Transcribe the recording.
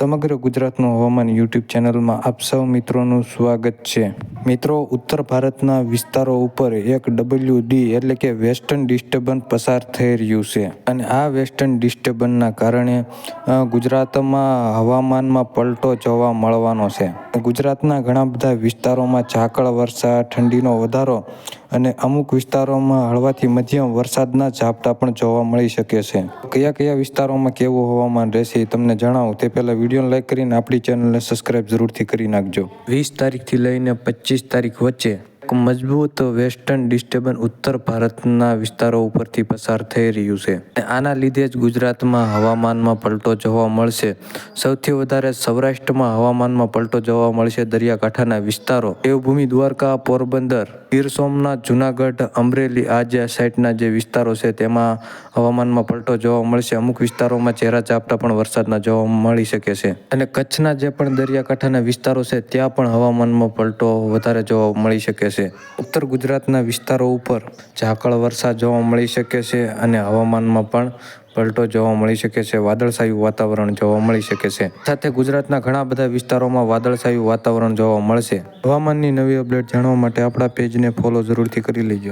સમગ્ર ગુજરાતનું હવામાન યુટ્યુબ ચેનલમાં આપ સૌ મિત્રોનું સ્વાગત છે. મિત્રો, ઉત્તર ભારતના વિસ્તારો ઉપર એક WD એટલે કે વેસ્ટર્ન ડિસ્ટર્બન્સ પસાર થઈ રહ્યું છે અને આ વેસ્ટર્ન ડિસ્ટર્બન્સના કારણે ગુજરાતમાં હવામાનમાં પલટો જોવા મળવાનો છે. ગુજરાતના ઘણા બધા વિસ્તારોમાં ઝાકળ વર્ષા, ઠંડીનો વધારો અને અમુક વિસ્તારોમાં હળવાથી મધ્યમ વરસાદના ઝાપટા પણ જોવા મળી શકે છે. કયા કયા વિસ્તારોમાં કેવું હવામાન રહેશે તમને જણાવું તે પહેલાં વિડીયોને લાઈક કરીને આપણી ચેનલને સબસ્ક્રાઈબ જરૂરથી કરી નાખજો. 20 તારીખથી લઈને 25 તારીખ વચ્ચે મજબૂત વેસ્ટર્ન ડિસ્ટર્બન્સ ઉત્તર ભારતના વિસ્તારો ઉપરથી પસાર થઈ રહ્યું છે. આના લીધે જ ગુજરાતમાં હવામાનમાં પલટો જોવા મળશે. સૌથી વધારે સૌરાષ્ટ્રમાં હવામાનમાં પલટો જોવા મળશે. દરિયાકાંઠાના વિસ્તારો દેવભૂમિ, દ્વારકા, પોરબંદર, ગીર સોમનાથ, જૂનાગઢ, અમરેલી આ જે સાઈડના જે વિસ્તારો છે તેમાં હવામાનમાં પલટો જોવા મળશે. અમુક વિસ્તારોમાં ચહેરા ઝાપટા પણ વરસાદના જોવા મળી શકે છે અને કચ્છના જે પણ દરિયાકાંઠાના વિસ્તારો છે ત્યાં પણ હવામાનમાં પલટો વધારે જોવા મળી શકે છે. ઉત્તર ગુજરાતના વિસ્તારો ઉપર ઝાકળ વર્ષા જોવા મળી શકે છે અને હવામાનમાં પણ પલટો જોવા મળી શકે છે. વાદળછાયું વાતાવરણ જોવા મળી શકે છે. સાથે ગુજરાતના ઘણા બધા વિસ્તારોમાં વાદળછાયું વાતાવરણ જોવા મળશે. હવામાનની નવી અપડેટ જાણવા માટે આપણા પેજને ફોલો જરૂરથી કરી લેજો.